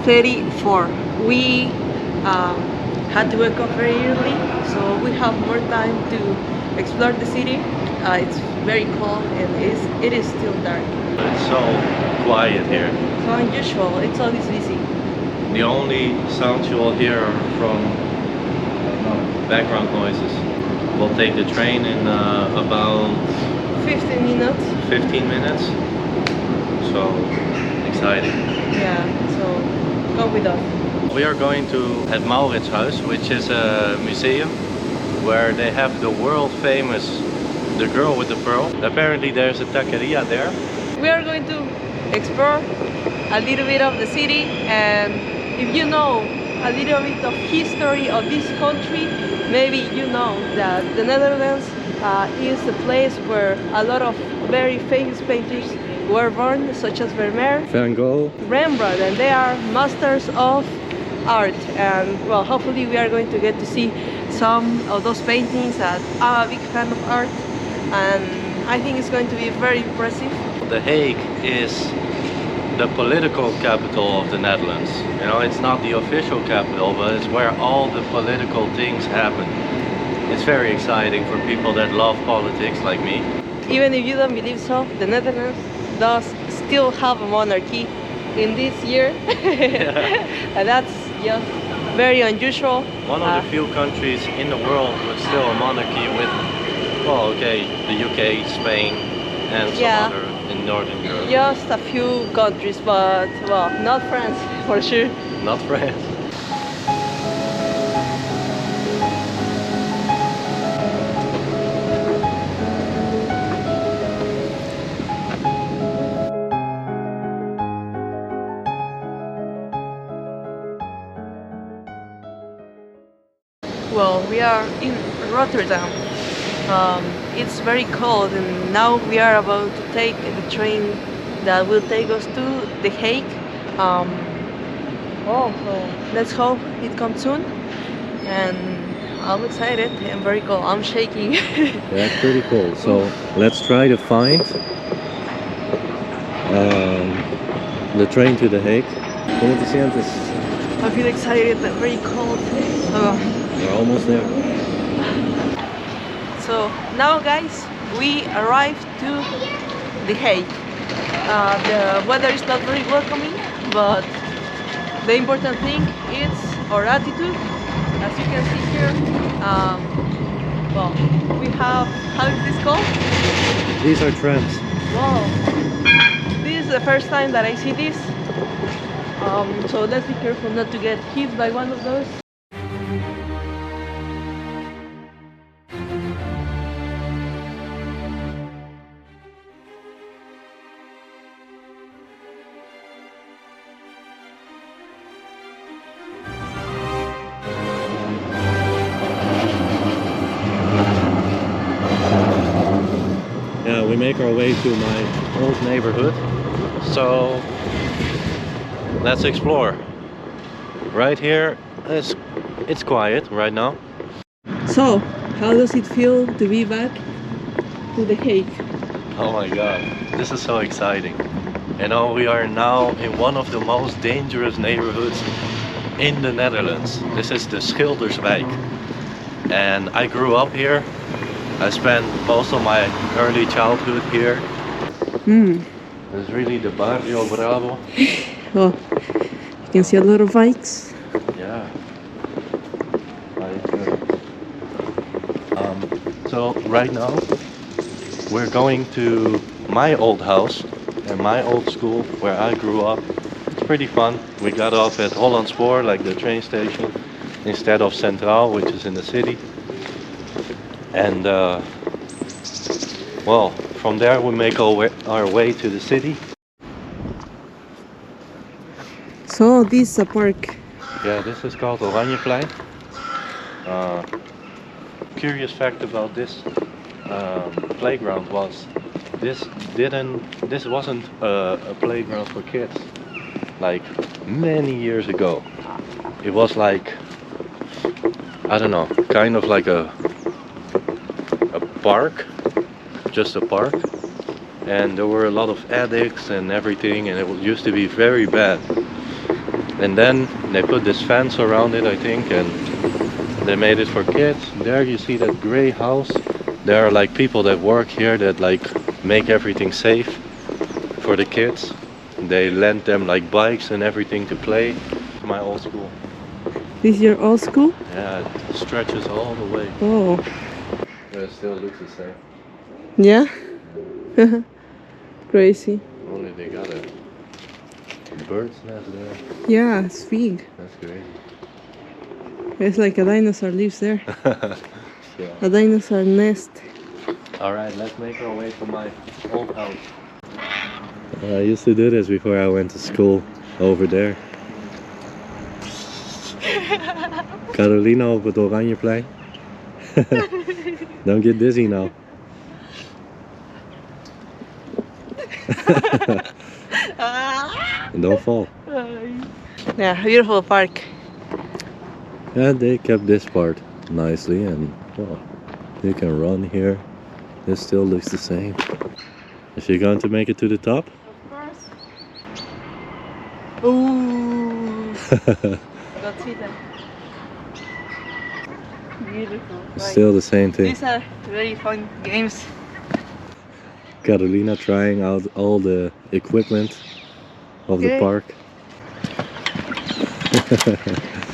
8:34. We had to wake up very early, so we have more time to explore the city. It's very cold and it is still dark. It's so quiet here. So unusual. It's always busy. The only sounds you will hear are from background noises. We'll take the train in about 15 minutes. 15 minutes. So exciting. Yeah. So come with us. We are going to Het Mauritshuis, which is a museum where they have the world famous The Girl with the Pearl. Apparently there's a taqueria there. We are going to explore a little bit of the city, and if you know a little bit of history of this country, maybe you know that the Netherlands is the place where a lot of very famous painters were born, such as Vermeer, Van Gogh, Rembrandt, and they are masters of art. And well, hopefully we are going to get to see some of those paintings. I'm a big fan of art, and I think it's going to be very impressive. The Hague is the political capital of the Netherlands. You know, it's not the official capital, but it's where all the political things happen. It's very exciting for people that love politics like me. Even if you don't believe so, the Netherlands does still have a monarchy in this year. And that's just very unusual. One of the few countries in the world with still a monarchy with, well, okay, the UK, Spain, and some other in Northern Europe. Just a few countries, but well, not France for sure. Not France. Well, we are in Rotterdam. It's very cold, and now we are about to take the train that will take us to The Hague. So let's hope it comes soon. And I'm excited. I'm very cold. I'm shaking. Yeah, it's pretty cool. So let's try to find the train to The Hague. ¿Cómo te sientes? I feel excited but very cold. We're almost there. So now, guys, we arrived to The Hague. The weather is not very welcoming, but the important thing is our attitude. As you can see here, well, we have, how is this called? These are trams. Wow, this is the first time that I see this. So let's be careful not to get hit by one of those. Yeah, we make our way to my old neighborhood. So let's explore. Right here, it's quiet right now. So, how does it feel to be back to The Hague? Oh my god, this is so exciting. You know, we are now in one of the most dangerous neighborhoods in the Netherlands. This is the Schilderswijk. And I grew up here. I spent most of my early childhood here. It's really the Barrio Bravo. Oh, you can see a lot of bikes. Yeah. So right now we're going to my old house and my old school where I grew up. It's pretty fun. We got off at Hollandspoor, like the train station, instead of Centraal, which is in the city. And well, from there we make our way to the city. So this is a park. Yeah, this is called Oranjeplein. Curious fact about this playground was this wasn't a playground for kids. Like many years ago, it was like, I don't know, kind of like a park, just a park, and there were a lot of addicts and everything, and it used to be very bad. And then they put this fence around it, I think, and they made it for kids. There you see that gray house. There are like people that work here that like make everything safe for the kids. They lend them like bikes and everything to play. My old school. This is your old school? Yeah, it stretches all the way. Oh. But it still looks the same. Yeah? Crazy. Only they got a bird's nest there. Yeah, it's big. That's crazy. It's like a dinosaur lives there. Yeah. A dinosaur nest. Alright, let's make our way to my old house. I used to do this before I went to school over there. Carolina op het Oranjeplein. Don't get dizzy now. And don't fall. Yeah, beautiful park. Yeah, they kept this part nicely, and well, you can run here. This still looks the same. Is she going to make it to the top? Of course. Ooh. That's it. Beautiful. Still the same thing. These are very fun games. Carolina trying out all the equipment of the park.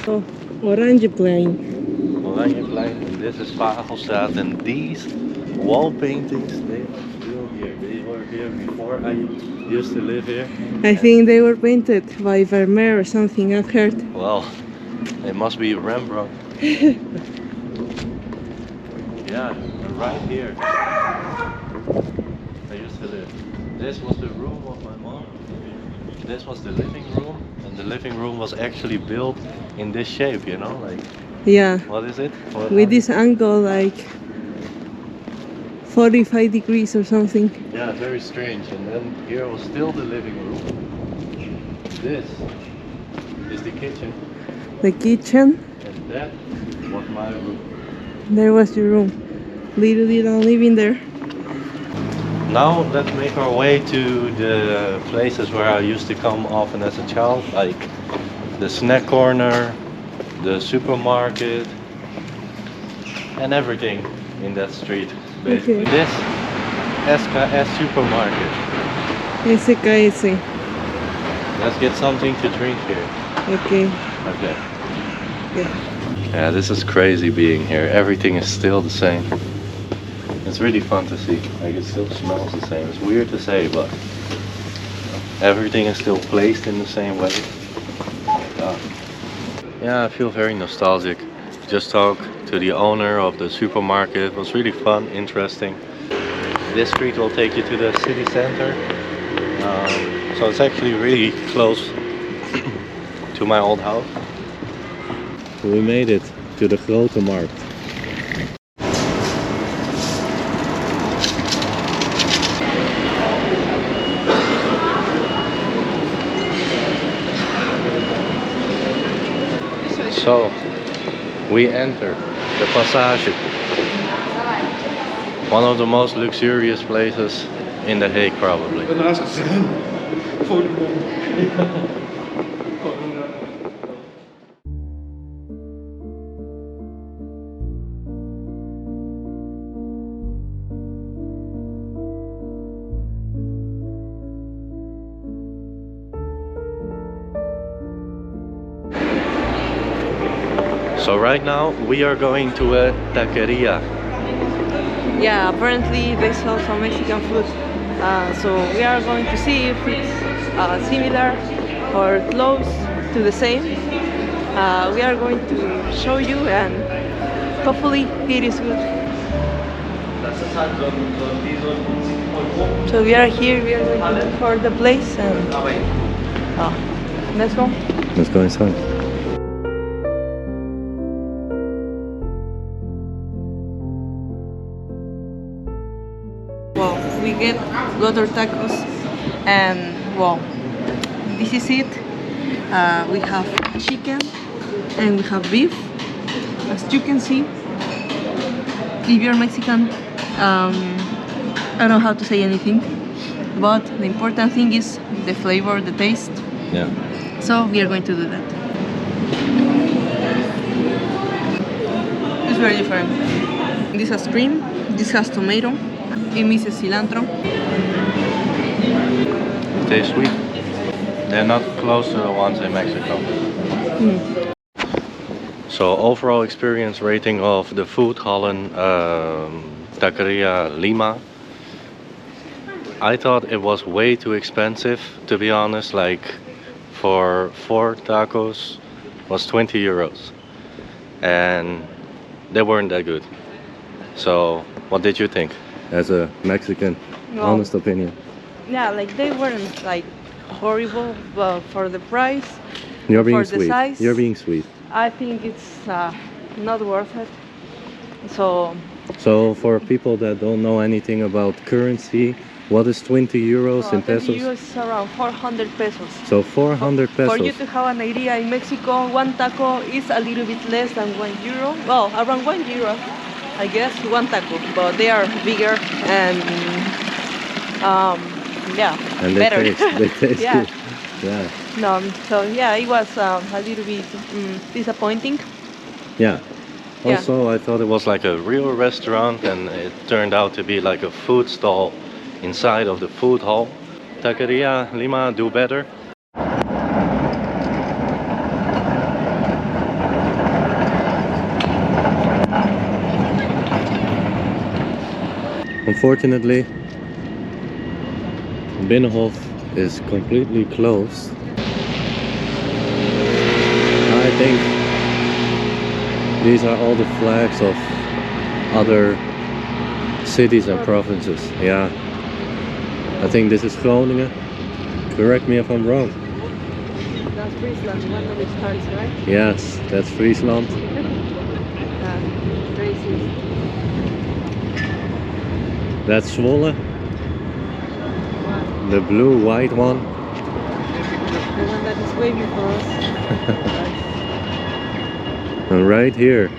Oh, Oranjeplein. Oranjeplein, and this is Vagelstraat, and these wall paintings, they are still here. They were here before I used to live here. I think they were painted by Vermeer or something, I've heard. Well, it must be Rembrandt. Yeah, right here. I used to live. This was the room of my mom. This was the living room, and the living room was actually built in this shape, you know, like. Yeah. What is it? With this angle, like 45 degrees or something. Yeah, very strange. And then here was still the living room. This is the kitchen. The kitchen. And that was my room. There was your room. Little did I live in there. Now let's make our way to the places where I used to come often as a child, like the snack corner, the supermarket, and everything in that street, basically. Okay. This SKS supermarket. SKS. Let's get something to drink here. Okay. Okay. Yeah. Yeah, this is crazy being here. Everything is still the same. It's really fun to see. Like, it still smells the same. It's weird to say, but everything is still placed in the same way. Oh my God. Yeah, I feel very nostalgic. Just talked to the owner of the supermarket. It was really fun, interesting. This street will take you to the city center. So it's actually really close to my old house. We made it to the Grote Markt. So, we enter the Passage. One of the most luxurious places in The Hague, probably. So right now we are going to a taqueria. Yeah, apparently they sell some Mexican food. So we are going to see if it's similar or close to the same. We are going to show you, and hopefully it is good. So we are here, we are going to look for the place, and let's go. Let's go inside. Well, we get water tacos, and well, this is it. We have chicken and we have beef. As you can see, if you're Mexican, I don't know how to say anything, but the important thing is the flavor, the taste. Yeah. So we are going to do that. It's very different. This has cream, this has tomato, it misses cilantro. Tastes sweet. They're not close to the ones in Mexico. So overall experience rating of the food hall in Taqueria Lima. I thought it was way too expensive, to be honest. Like for 4 tacos was 20 euros. And they weren't that good. So what did you think as a Mexican? Well, honest opinion? Yeah, like they weren't like horrible, but for the price, You're being for sweet. the size, You're being sweet. I think it's not worth it. So For people that don't know anything about currency, what is 20 euros in 20 pesos? euros is around 400 pesos. So 400 pesos. For you to have an idea, in Mexico, one taco is a little bit less than 1 euro. Well, around 1 euro, I guess, one taco. But they are bigger and yeah, And they better. taste Yeah. good. Yeah. No, so yeah, it was a little bit disappointing. Yeah. Yeah. Also, I thought it was like a real restaurant, and it turned out to be like a food stall inside of the food hall. Taqueria Lima, do better. Unfortunately, Binnenhof is completely closed. I think these are all the flags of other cities and provinces. Yeah. I think this is Groningen. Correct me if I'm wrong. That's Friesland, one of its parts, right? Yes, that's Friesland. Racist. That's Zwolle. The blue white one. The one that is waving for us. And right here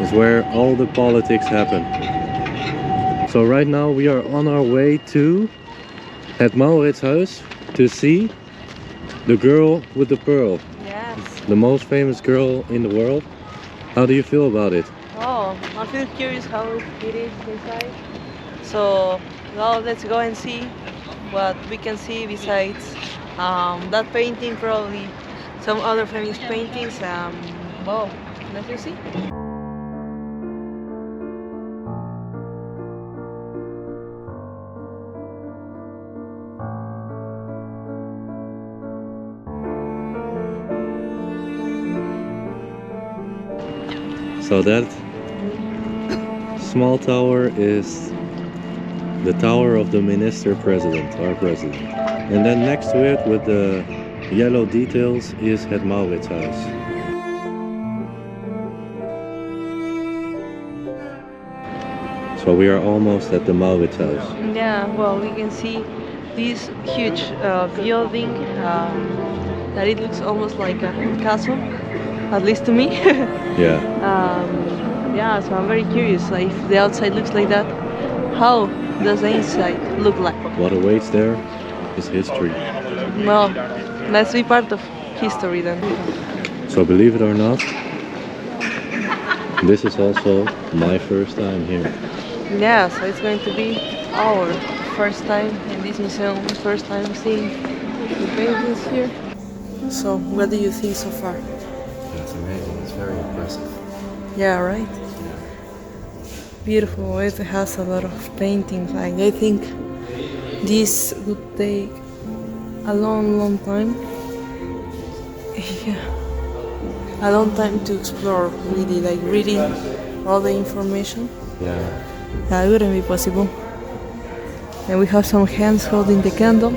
is where all the politics happen. So right now we are on our way to Het Mauritshuis to see the girl with the pearl. Yes. The most famous girl in the world. How do you feel about it? Oh, I feel curious how it is inside. So, well, let's go and see what we can see besides that painting, probably some other famous paintings. Well, let's just see. So that small tower is the tower of the minister president, our president. And then next to it with the yellow details is Het Mauritshuis. So we are almost at the Mauritshuis. Yeah, well, we can see this huge building that it looks almost like a castle, at least to me. Yeah. Yeah, so I'm very curious, like, if the outside looks like that, how does the inside look like? What awaits there is history. Well, let's be part of history then. So believe it or not, this is also my first time here. Yeah, so it's going to be our first time in this museum, first time seeing the paintings here. So, what do you think so far? It's amazing, it's very impressive. Yeah, right? Beautiful. It has a lot of paintings. Like, I think this would take a long time. Yeah, a long time to explore. Really, like reading all the information. Yeah. Yeah, it wouldn't be possible. And we have some hands holding the candle.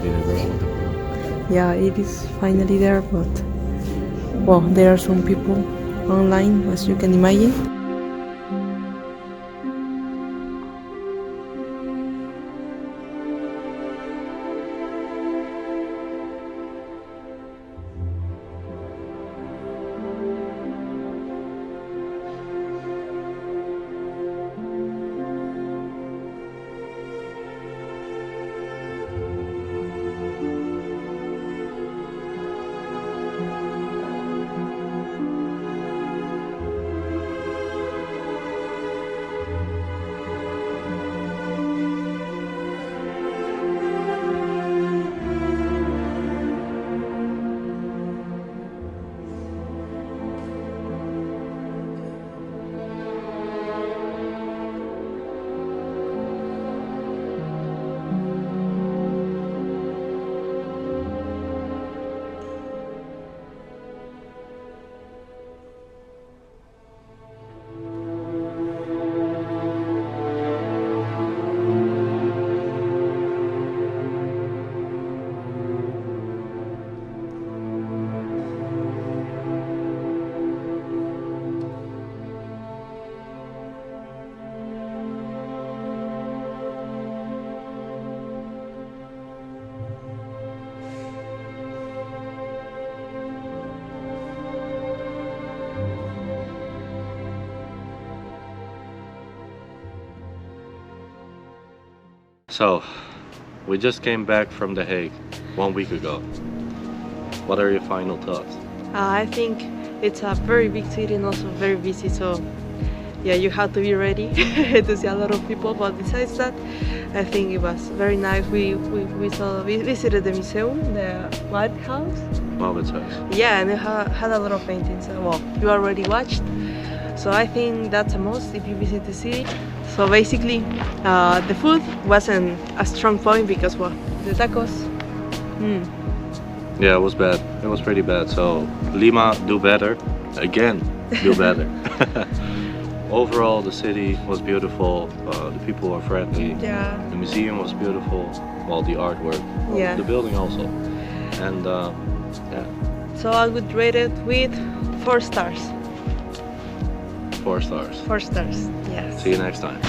be the girl of the world. Yeah, it is finally there, but well, there are some people online, as you can imagine. So, we just came back from The Hague 1 week ago. What are your final thoughts? I think it's a very big city and also very busy, so yeah, you have to be ready to see a lot of people. But besides that, I think it was very nice. We visited the museum, the Mauritshuis. Yeah, and it had a lot of paintings. Well, you already watched, so I think that's a must if you visit the city. So basically, the food wasn't a strong point because, well, the tacos. Yeah, it was bad. It was pretty bad. So Lima, do better. Again, do better. Overall, the city was beautiful. The people were friendly. Yeah. The museum was beautiful. Well, the artwork. Well, Yeah. The building also. And yeah, So I would rate it with 4 stars. 4 stars. 4 stars. Yes. See you next time.